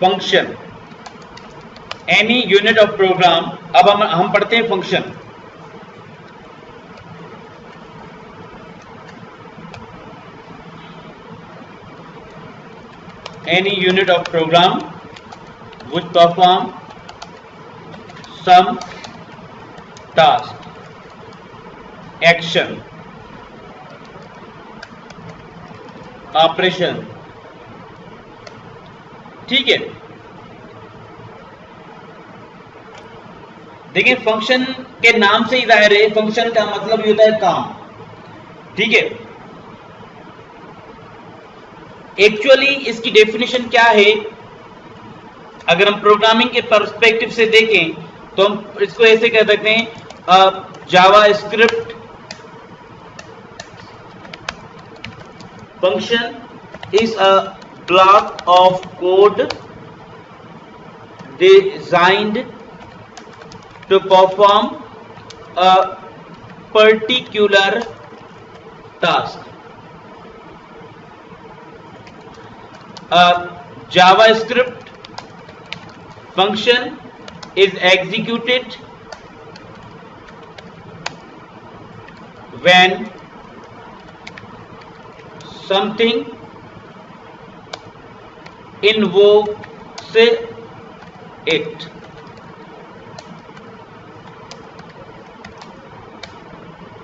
Function, any unit of program. अब हम पढ़ते हैं function. Any unit of program which perform some task, action, operation। ठीक है, देखिए फंक्शन के नाम से ही जाहिर है, फंक्शन का मतलब ये होता है काम। ठीक है, एक्चुअली इसकी डेफिनेशन क्या है, अगर हम प्रोग्रामिंग के पर्सपेक्टिव से देखें तो हम इसको ऐसे कह सकते हैं, JavaScript function is a block of code designed to perform a particular task. JavaScript function is executed when something invokes it।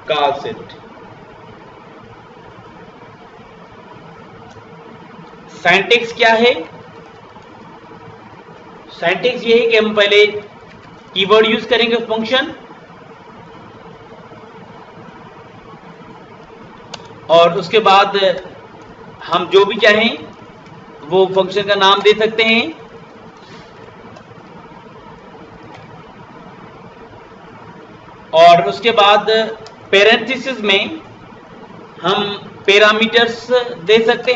calls it। Syntax क्या है? सिंटैक्स ये है कि हम पहले कीवर्ड यूज करेंगे फंक्शन, और उसके बाद हम जो भी चाहें वो फंक्शन का नाम दे सकते हैं, और उसके बाद पैरेंथेसिस में हम पैरामीटर्स दे सकते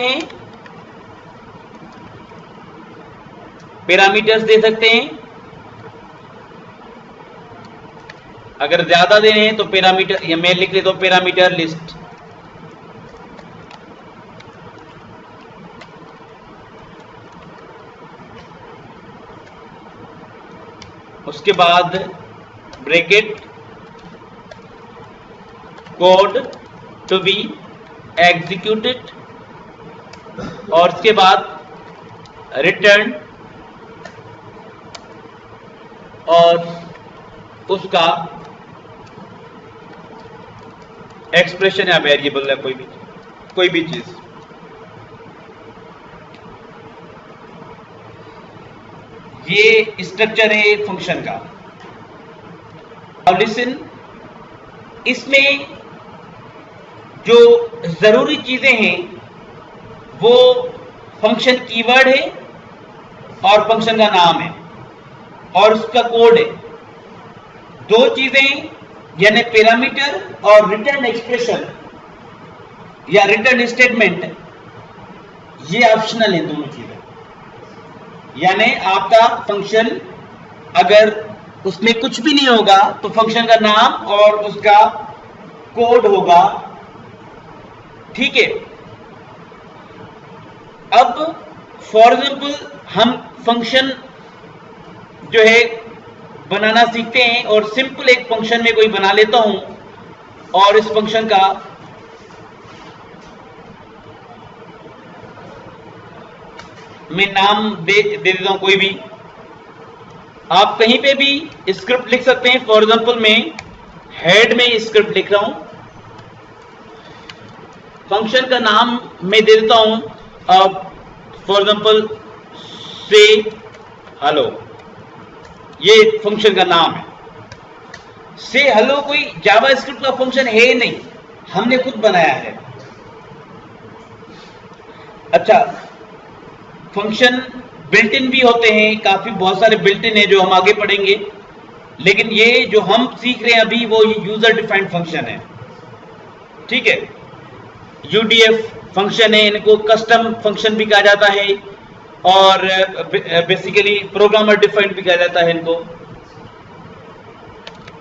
हैं, अगर ज्यादा देने हैं तो पैरामीटर, या मैं लिख लेता हूं पैरामीटर लिस्ट। उसके बाद bracket code to be executed, और उसके बाद रिटर्न और उसका एक्सप्रेशन या वेरिएबल है, कोई भी चीज। ये स्ट्रक्चर है फंक्शन का। अब लिसन, इसमें जो जरूरी चीजें हैं वो फंक्शन कीवर्ड है और फंक्शन का नाम है और उसका कोड है। दो चीजें यानी पैरामीटर और रिटर्न एक्सप्रेशन या रिटर्न स्टेटमेंट, ये ऑप्शनल है दोनों चीजें। यानी आपका फंक्शन अगर उसमें कुछ भी नहीं होगा तो फंक्शन का नाम और उसका कोड होगा। ठीक है, अब फॉर एग्जाम्पल हम फंक्शन जो है बनाना सीखते हैं, और सिंपल एक फंक्शन में कोई बना लेता हूं, और इस फंक्शन का मैं नाम दे देता हूं कोई भी। आप कहीं पे भी स्क्रिप्ट लिख सकते हैं। फॉर एग्जाम्पल मैं हेड में स्क्रिप्ट लिख रहा हूं, फंक्शन का नाम मैं दे देता हूं, फॉर एग्जाम्पल से हेलो, ये फंक्शन का नाम है। से हेलो कोई जावा स्क्रिप्ट का फंक्शन है नहीं, हमने खुद बनाया है। अच्छा, फंक्शन बिल्ट इन भी होते हैं, काफी बहुत सारे बिल्ट इन है जो हम आगे पढ़ेंगे, लेकिन ये जो हम सीख रहे हैं अभी वो यूजर डिफाइंड फंक्शन है। ठीक है, यूडीएफ फंक्शन है, इनको कस्टम फंक्शन भी कहा जाता है, और बेसिकली प्रोग्रामर डिफाइंड भी कहा जाता है इनको।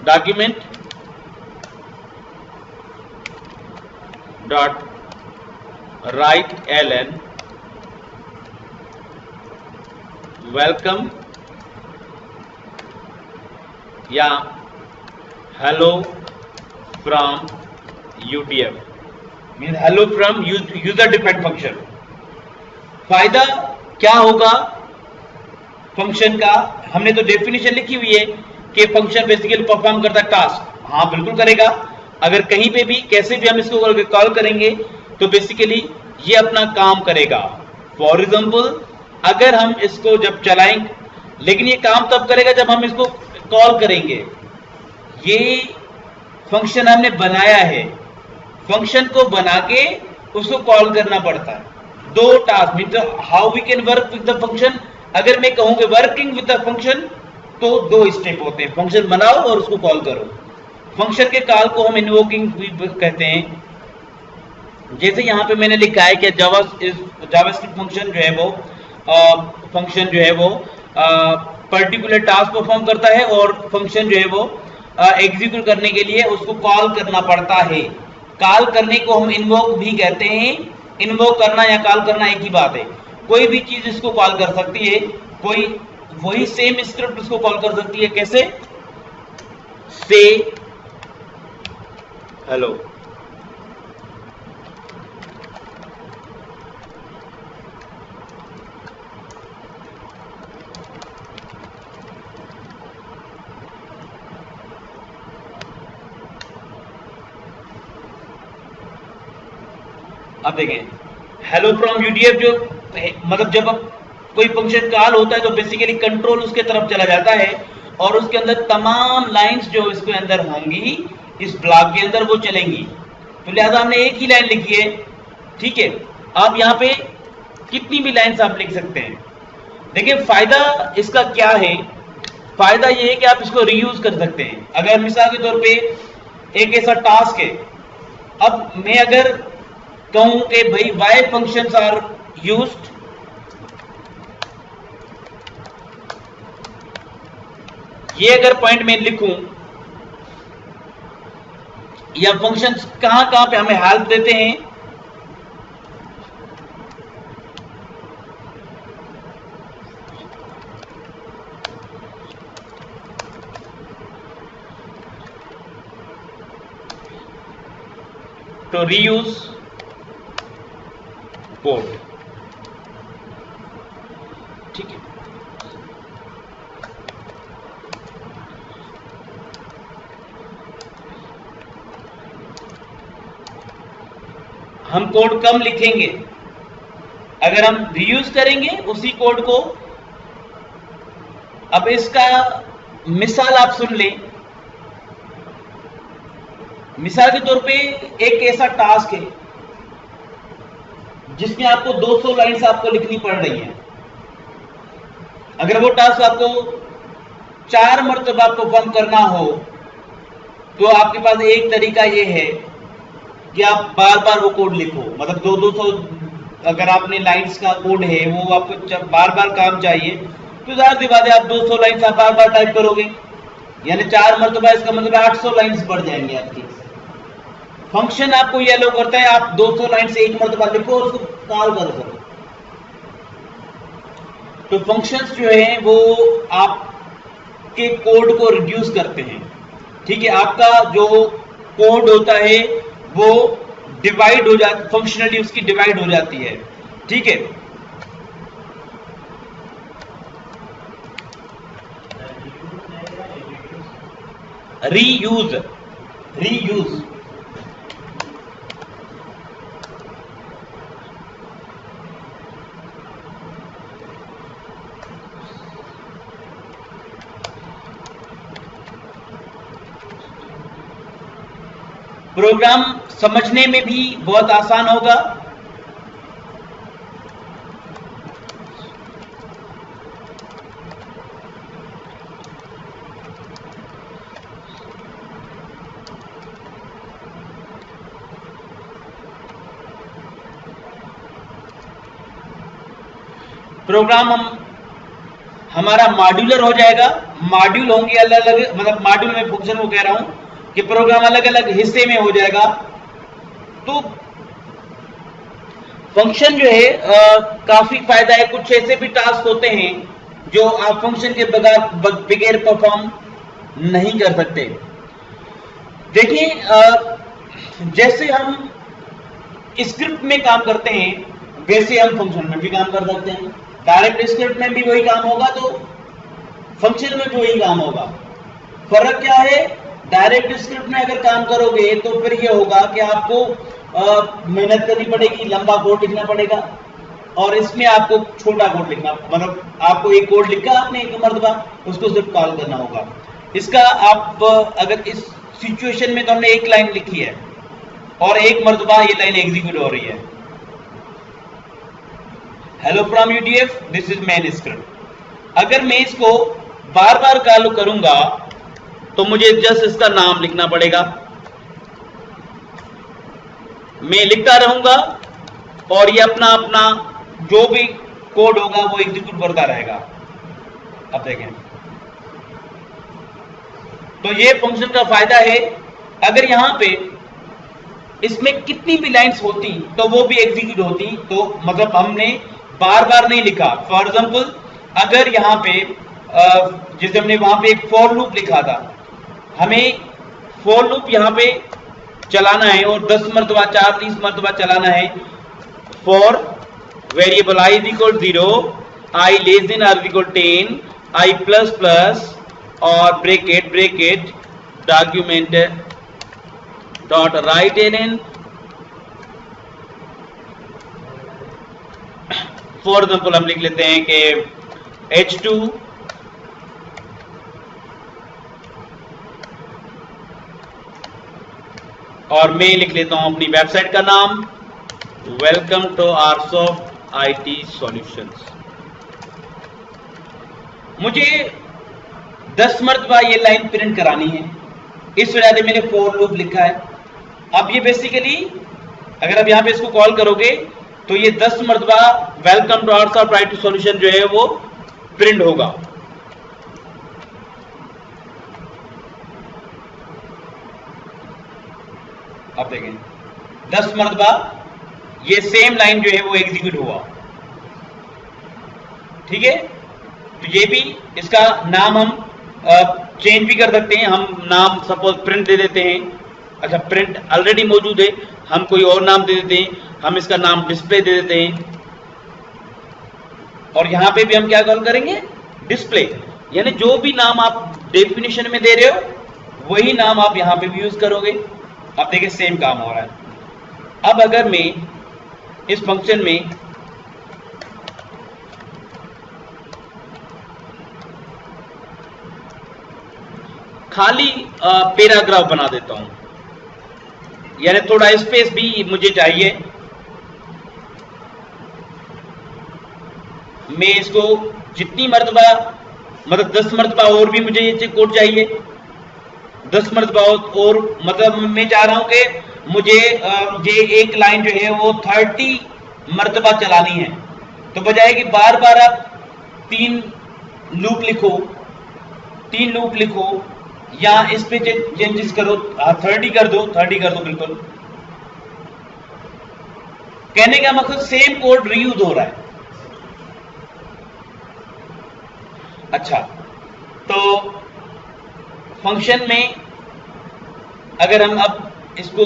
Document dot write LN welcome या hello from UDF, mean hello from user defined function. फायदा क्या होगा फंक्शन का? हमने तो डेफिनेशन लिखी हुई है कि फंक्शन बेसिकली परफॉर्म करता है टास्क। हाँ बिल्कुल करेगा। अगर कहीं पे भी कैसे भी हम इसको कॉल करेंगे तो बेसिकली ये अपना काम करेगा। फॉर एग्जाम्पल अगर हम इसको जब चलाएंगे, लेकिन ये काम तब करेगा जब हम इसको कॉल करेंगे। ये फंक्शन हमने बनाया है, फंक्शन को बना के उसको कॉल करना पड़ता है। दो task mean how we can work with the function. अगर मैं कहूंगा वर्किंग विद द फंक्शन तो दो स्टेप होते हैं, फंक्शन बनाओ और उसको कॉल करो। फंक्शन के कॉल को हम इन्वोकिंग भी कहते हैं। जैसे यहां पे मैंने लिखा है कि जावास्क्रिप्ट फंक्शन जो है वो फंक्शन जो है वो पर्टिकुलर टास्क परफॉर्म करता है और फंक्शन जो है वो एग्जीक्यूट करने के लिए उसको कॉल करना पड़ता है। कॉल करने को हम इन्वोक भी कहते हैं। इन्वोक करना या कॉल करना एक ही बात है। कोई भी चीज इसको कॉल कर सकती है, कोई वही सेम स्क्रिप्ट इसको कॉल कर सकती है। कैसे? से हेलो, अब देखें हेलो फ्रॉम यूटीएफ जो मतलब जब कोई फंक्शन कॉल होता है तो बेसिकली कंट्रोल उसके तरफ चला जाता है और उसके अंदर तमाम लाइंस जो इसके अंदर होंगी इस ब्लॉक के अंदर वो चलेंगी। तो लिहाजा हमने एक ही लाइन लिखी है। ठीक है, आप यहाँ पे कितनी भी लाइंस आप लिख सकते हैं। देखिए फायदा इसका क्या है? फायदा ये है कि आप इसको रीयूज कर सकते हैं। अगर मिसाल के तौर पे एक ऐसा टास्क है, अब मैं अगर कहूं कि भाई वाई फंक्शंस आर यूज्ड, ये अगर पॉइंट में लिखूं या फंक्शंस कहां कहां पे हमें हेल्प देते हैं, तो रीयूज कोड। ठीक है, हम कोड कम लिखेंगे अगर हम रीयूज करेंगे उसी कोड को। अब इसका मिसाल आप सुन लें। मिसाल के तौर पे एक ऐसा टास्क है जिसमें आपको 200 लाइन्स आपको लिखनी पड़ रही है। अगर वो टास्क आपको 4 मरतबा परफॉर्म करना हो तो आपके पास एक तरीका ये है कि आप बार बार वो कोड लिखो। मतलब 200 अगर आपने लाइंस का कोड है वो आपको बार बार काम चाहिए तो ज़ाहिर सी बात है आप 200 लाइंस आप बार बार टाइप करोगे, यानी 4 मरतबा, इसका मतलब 800 लाइंस बढ़ जाएंगे आपकी। फंक्शन आपको ये अलाउ करता है आप 200 लाइन से एक मरतबा लिखो और उसको कॉल कर सको। तो फंक्शंस जो है वो आपके कोड को रिड्यूस करते हैं। ठीक है, आपका जो कोड होता है वो डिवाइड हो जाती, फंक्शनली उसकी डिवाइड हो जाती है। ठीक है, रीयूज रीयूज प्रोग्राम समझने में भी बहुत आसान होगा। प्रोग्राम हमारा मॉड्यूलर हो जाएगा। मॉड्यूल होंगे अलग अलग, मतलब मॉड्यूल में फंक्शन को कह रहा हूं कि प्रोग्राम अलग अलग हिस्से में हो जाएगा। तो फंक्शन जो है काफी फायदा है। कुछ ऐसे भी टास्क होते हैं जो आप फंक्शन के बगैर परफॉर्म नहीं कर सकते। देखिए जैसे हम स्क्रिप्ट में काम करते हैं वैसे हम फंक्शन में भी काम कर सकते हैं। डायरेक्ट स्क्रिप्ट में भी वही काम होगा तो फंक्शन में भी वही काम होगा। फर्क क्या है, डायरेक्ट स्क्रिप्ट में अगर काम करोगे तो फिर ये होगा कि आपको मेहनत करनी पड़ेगी, लंबा कोड लिखना पड़ेगा, और इसमें आपको छोटा कोड लिखना, मतलब आपको एक कोड लिखा आपने एक मर्तबा, उसको सिर्फ कॉल करना होगा। इसका आप अगर इस सिचुएशन में तो हमने एक लाइन लिखी है और एक मर्तबा ये लाइन एग्जीक्यूट हो रही है, hello from UDF this is main script. अगर मैं इसको बार बार कॉल करूंगा तो मुझे जस्ट इसका नाम लिखना पड़ेगा, मैं लिखता रहूंगा और ये अपना अपना जो भी कोड होगा वो एग्जीक्यूट करता रहेगा। अब देखें तो ये फंक्शन का फायदा है, अगर यहां पे इसमें कितनी भी लाइंस होती तो वो भी एग्जीक्यूट होती, तो मतलब हमने बार बार नहीं लिखा। फॉर एग्जांपल अगर यहां पे जैसे हमने वहां पे एक फॉर लूप लिखा था, हमें फॉर लूप यहां पे चलाना है और 10 मरतबा 40 मरतबा चलाना है। For variable i is equal 0, i less than or equal 10, i plus plus और bracket document dot write N. For example हम लिख लेते हैं कि h2 और मैं लिख लेता हूं अपनी वेबसाइट का नाम, वेलकम टू आरसॉफ्ट आईटी सॉल्यूशंस। मुझे 10 मरतबा ये लाइन प्रिंट करानी है, इस वजह से मैंने फॉर लूप लिखा है। अब ये बेसिकली अगर आप यहां पे इसको कॉल करोगे तो ये 10 मरतबा वेलकम टू आरसॉफ्ट आईटी सॉल्यूशन जो है वो प्रिंट होगा। अब देखें 10 मरतबा ये सेम लाइन जो है वो एग्जीक्यूट हुआ, ठीक है। तो ये भी इसका नाम हम चेंज भी कर सकते हैं, हम नाम सपोज प्रिंट दे देते हैं। अच्छा प्रिंट ऑलरेडी मौजूद है, हम कोई और नाम दे देते हैं, हम इसका नाम डिस्प्ले दे देते हैं। और यहां पे भी हम क्या कॉल करेंगे, डिस्प्ले, यानी जो भी नाम आप डेफिनेशन में दे रहे हो वही नाम आप यहां पे भी यूज करोगे। अब देखिए सेम काम हो रहा है। अब अगर मैं इस फंक्शन में खाली पैराग्राफ बना देता हूं, यानी थोड़ा स्पेस भी मुझे चाहिए, मैं इसको जितनी मर्तबा मतलब 10 मरतबा और भी मुझे ये कोड चाहिए, 10 मरतबा और मतलब मैं चाह रहा हूं कि मुझे ये एक लाइन जो है वो 30 मरतबा चलानी है। तो बजाय कि बार बार आप 3 लूप लिखो या इस पे चेंजेस करो, 30 कर दो बिल्कुल। कहने का मकसद सेम कोड रीयूज हो रहा है। अच्छा तो फंक्शन में अगर हम अब इसको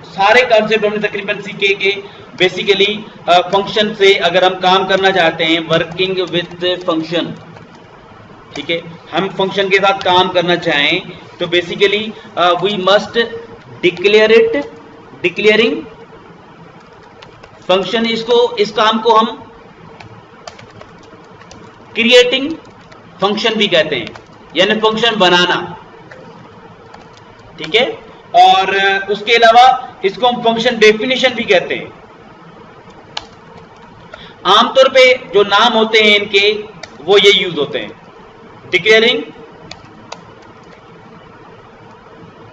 सारे कॉन्सेप्ट हमने तकरीबन सीखे कि बेसिकली फंक्शन से अगर हम काम करना चाहते हैं, वर्किंग विथ फंक्शन, ठीक है, हम फंक्शन के साथ काम करना चाहें तो basically we must declaring function, इस काम को हम क्रिएटिंग फंक्शन भी कहते हैं, यानी फंक्शन बनाना, ठीक है। और उसके अलावा इसको हम फंक्शन डेफिनेशन भी कहते हैं। आमतौर पे जो नाम होते हैं इनके वो ये यूज होते हैं, डिक्लेयरिंग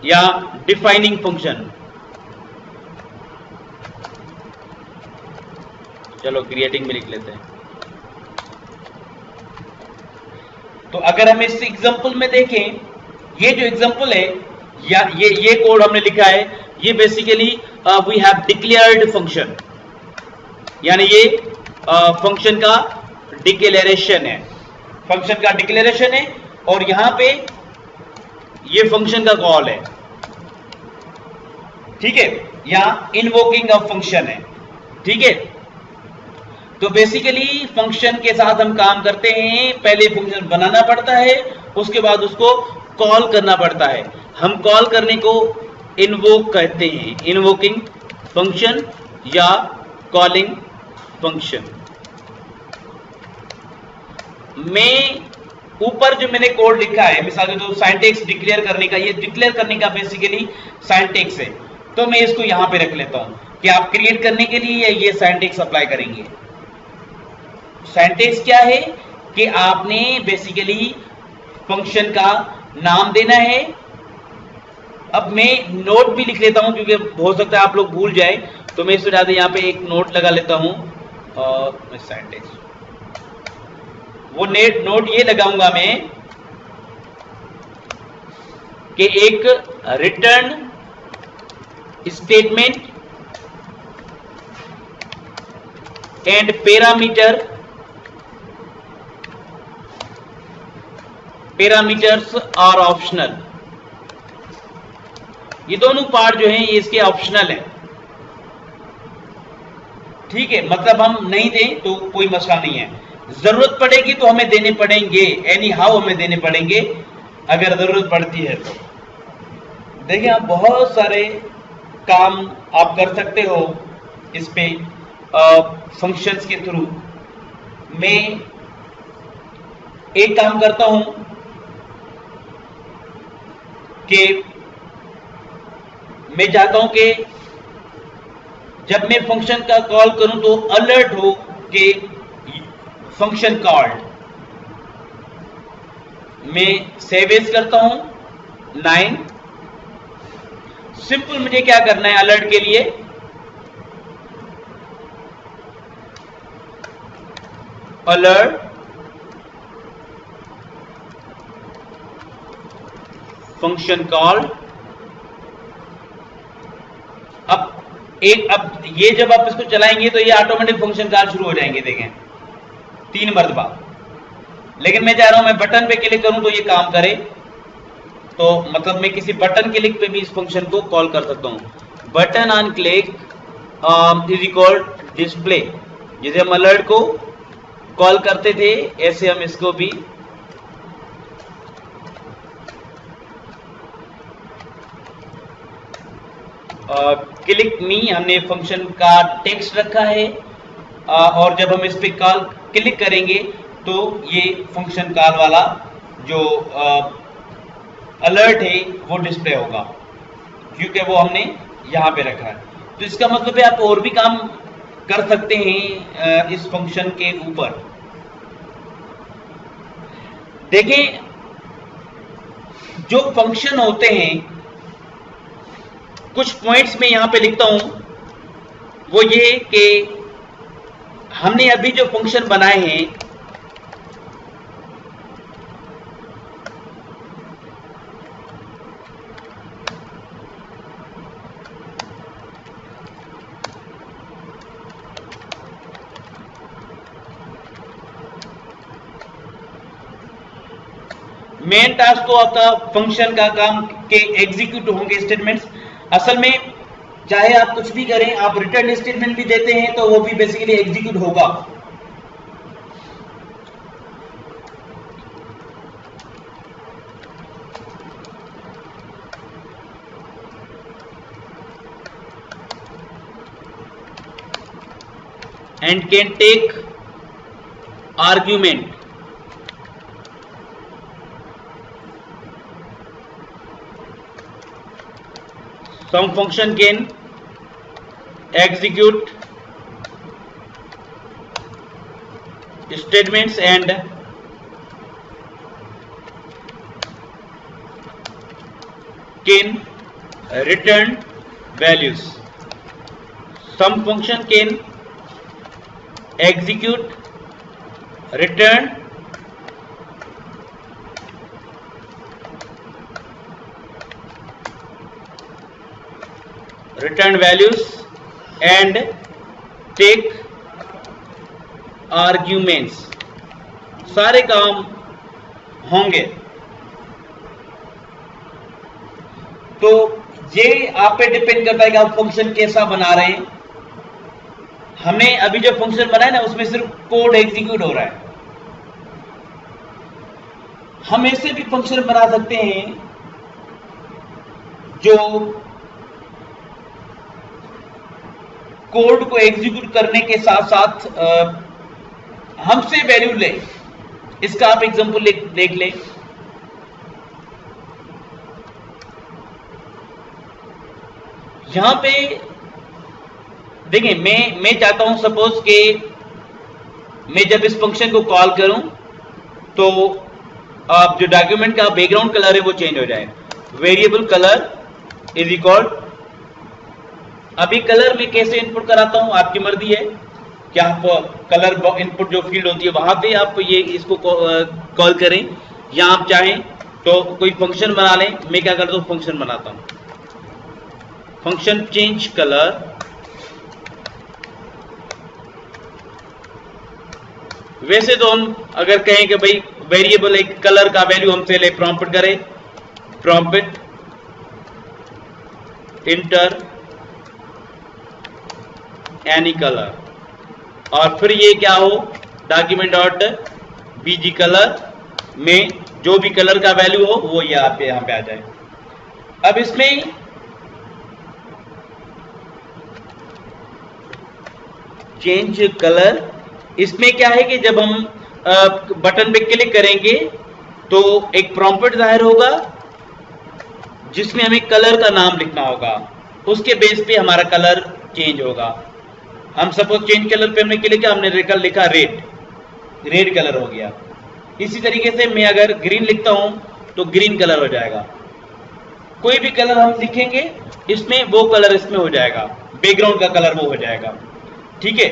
या डिफाइनिंग फंक्शन। चलो क्रिएटिंग में लिख लेते हैं। तो अगर हम इस एग्जांपल में देखें, ये जो एग्जांपल है या ये कोड हमने लिखा है, ये basically we have declared function, यानी ये फंक्शन का डिक्लेरेशन है। फंक्शन का डिक्लेरेशन है और यहां पे ये फंक्शन का कॉल है, ठीक है, यहां इन्वोकिंग ऑफ फंक्शन है, ठीक है। तो बेसिकली फंक्शन के साथ हम काम करते हैं, पहले फंक्शन बनाना पड़ता है, उसके बाद उसको कॉल करना पड़ता है। हम कॉल करने को इन्वोक कहते हैं, इन्वोकिंग फंक्शन या कॉलिंग फंक्शन। मैं ऊपर जो मैंने कोड लिखा है, मिसाल के तो सिंटैक्स डिक्लेयर करने का, ये डिक्लेयर करने का बेसिकली सिंटैक्स है, तो मैं इसको यहां पे रख लेता हूं कि आप क्रिएट करने के लिए ये सिंटैक्स अप्लाई करेंगे। सिंटैक्स क्या है कि आपने बेसिकली फंक्शन का नाम देना है। अब मैं नोट भी लिख लेता हूं क्योंकि हो सकता है आप लोग भूल जाए, तो मैं इससे ज्यादा यहां पे एक नोट लगा लेता हूं और मैं सिंटैक्स वो नोट ये लगाऊंगा मैं कि एक return statement and parameters are optional. ये दोनों पार्ट जो हैं ये इसके ऑप्शनल है, ठीक है, मतलब हम नहीं दें तो कोई मसला नहीं है, जरूरत पड़ेगी तो हमें देने पड़ेंगे, एनी हाउ हमें देने पड़ेंगे अगर जरूरत पड़ती है तो। देखिए आप बहुत सारे काम आप कर सकते हो इस पे फंक्शंस के थ्रू। मैं एक काम करता हूं कि मैं चाहता हूं कि जब मैं फंक्शन का कॉल करूं तो अलर्ट हो कि फंक्शन कॉल्ड। मैं सेव एज करता हूं 9। सिंपल मुझे क्या करना है अलर्ट के लिए, अलर्ट फंक्शन कॉल। अब ये जब आप इसको चलाएंगे तो ये ऑटोमेटिक फंक्शन कॉल शुरू हो जाएंगे, देखें 3 मरतबा। लेकिन मैं चाह रहा हूं मैं बटन पे क्लिक करूं तो ये काम करे, तो मतलब मैं किसी बटन क्लिक पे भी इस फंक्शन को कॉल कर सकता हूं। Button on click is equal display. जैसे हम अलर्ट को कॉल करते थे ऐसे हम इसको भी क्लिक मी, हमने फंक्शन का टेक्स्ट रखा है और जब हम इस पे कॉल क्लिक करेंगे तो ये फंक्शन कॉल वाला जो अलर्ट है वो डिस्प्ले होगा, क्योंकि वो हमने यहां पे रखा है। तो इसका मतलब है आप और भी काम कर सकते हैं इस फंक्शन के ऊपर। देखें जो फंक्शन होते हैं, कुछ पॉइंट्स में यहां पे लिखता हूं, वो ये कि हमने अभी जो फंक्शन बनाए हैं मेन टास्क तो आपका फंक्शन का काम के एग्जीक्यूट होंगे स्टेटमेंट्स। असल में चाहे आप कुछ भी करें, आप रिटर्न स्टेटमेंट भी देते हैं तो वो भी बेसिकली एग्जीक्यूट होगा। And can take argument. Some function can execute statements and can return values. Some function can execute, return, values and take arguments. सारे काम होंगे। तो ये आप पे डिपेंड करता है कि आप फंक्शन कैसा बना रहे हैं। हमने अभी जो फंक्शन बनाया ना उसमें सिर्फ कोड एग्जीक्यूट हो रहा है। हम ऐसे भी फंक्शन बना सकते हैं जो कोड को एग्जीक्यूट करने के साथ साथ हमसे वैल्यू ले। इसका आप एग्जांपल देख लें। यहां पे देखिए, मैं चाहता हूं सपोज कि मैं जब इस फंक्शन को कॉल करूं तो आप जो डॉक्यूमेंट का बैकग्राउंड कलर है वो चेंज हो जाए। वेरिएबल कलर इज इक्वल, अभी कलर में कैसे इनपुट कराता हूं आपकी मर्जी है कि आप कलर इनपुट जो फील्ड होती है वहां पे आप ये इसको कॉल करें, या आप चाहें तो कोई फंक्शन बना लें। मैं क्या करता हूं, फंक्शन बनाता हूं, फंक्शन चेंज कलर। वैसे तो हम अगर कहें कि भाई वेरिएबल एक कलर का वैल्यू हमसे ले, प्रॉम्प्ट करें, प्रॉम्प्ट इंटर एनी कलर, और फिर ये क्या हो, डॉक्यूमेंट डॉट बीजी कलर में जो भी कलर का वैल्यू हो वो यहाँ पे आ जाए। अब इसमें चेंज कलर, इसमें क्या है कि जब हम बटन पे क्लिक करेंगे तो एक प्रॉम्प्ट जाहिर होगा जिसमें हमें कलर का नाम लिखना होगा, उसके बेस पे हमारा कलर चेंज होगा। हम सपोज चेंज कलर पे हमने क्लिक किया, हमने लिखा रेड, रेड कलर हो गया। इसी तरीके से मैं अगर ग्रीन लिखता हूं तो ग्रीन कलर हो जाएगा। कोई भी कलर हम लिखेंगे इसमें वो कलर इसमें हो जाएगा, बैकग्राउंड का कलर वो हो जाएगा। ठीक है,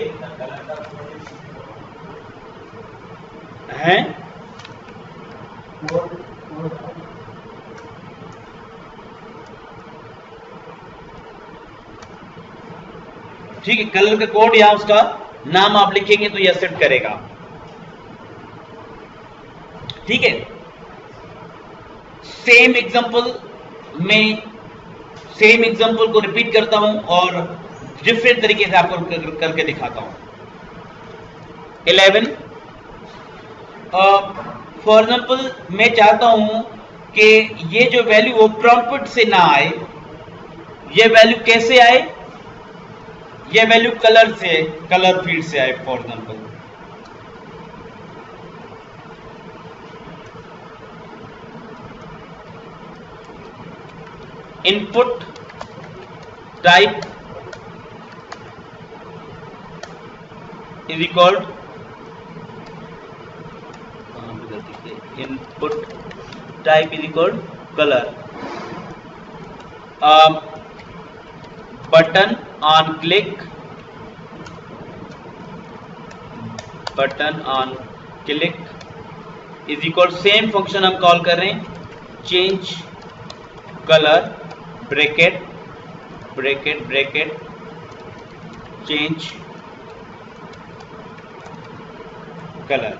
ठीक है, कलर का कोड यहां उसका नाम आप लिखेंगे तो यह एक्सेप्ट करेगा। ठीक है, सेम एग्जांपल को रिपीट करता हूं और डिफरेंट तरीके से आपको करके दिखाता हूं। 11 फॉर एग्जाम्पल मैं चाहता हूं कि ये जो वैल्यू वो प्रॉम्प्ट से ना आए, ये वैल्यू कैसे आए, ये वैल्यू कलर से, कलर फील्ड से आए। For example input type is equal, input type is equal colour, button on click, button on click is equal, same function हम कॉल कर रहे हैं, change colour, bracket bracket bracket, change colour.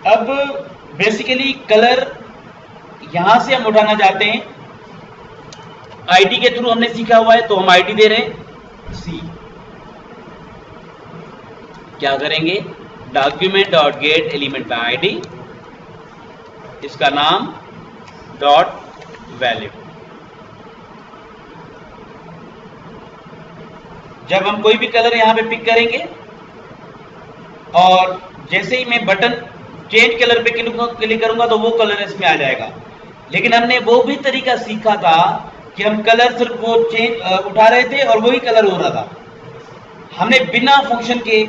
अब basically colour यहां से हम उठाना चाहते हैं, आईडी के थ्रू हमने सीखा हुआ है तो हम आईडी दे रहे हैं सी। क्या करेंगे, document dot gate element by ID, इसका नाम डॉट वैल्यू। जब हम कोई भी कलर यहां पे पिक करेंगे और जैसे ही मैं बटन चेंज कलर पे क्लिक करूंगा तो वो कलर इसमें आ जाएगा। लेकिन हमने वो भी तरीका सीखा था कि हम कलर सिर्फ वो चेंज उठा रहे थे और वही कलर हो रहा था। हमने बिना फंक्शन के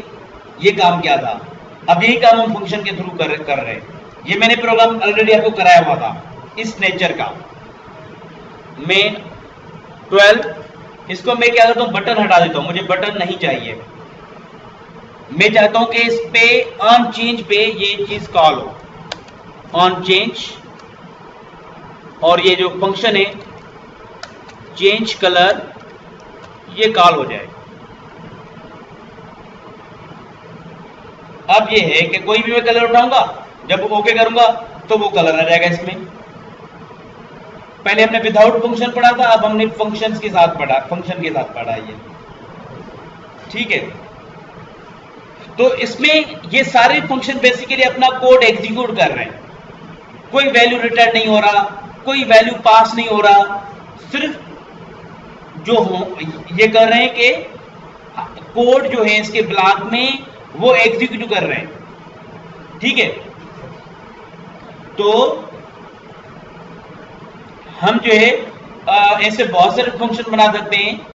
ये काम किया था। अब यही काम हम फंक्शन के थ्रू कर रहे हैं। ये मैंने प्रोग्राम ऑलरेडी आपको कराया हुआ था इस नेचर का। मैं 12, इसको मैं क्या करता हूं, बटन हटा देता हूं, मुझे बटन नहीं चाहिए। मैं चाहता हूं कि इस पे ऑन चेंज पे ये चीज कॉल हो, ऑन चेंज, और ये जो फंक्शन है चेंज कलर ये कॉल हो जाए। अब ये है कि कोई भी मैं कलर उठाऊंगा, जब ओके करूंगा तो वो कलर आ जाएगा इसमें। पहले हमने विदाउट फंक्शन पढ़ा था, अब हमने फंक्शन के साथ पढ़ा ये। ठीक है, तो इसमें ये सारे फंक्शन बेसिकली अपना कोड एग्जीक्यूट कर रहे हैं, कोई वैल्यू रिटर्न नहीं हो रहा, कोई वैल्यू पास नहीं हो रहा, सिर्फ जो हो ये कर रहे हैं कि कोड जो है इसके ब्लॉक में वो एग्जीक्यूट कर रहे हैं। ठीक है, तो हम जो है ऐसे बहुत सारे फंक्शन बना सकते हैं।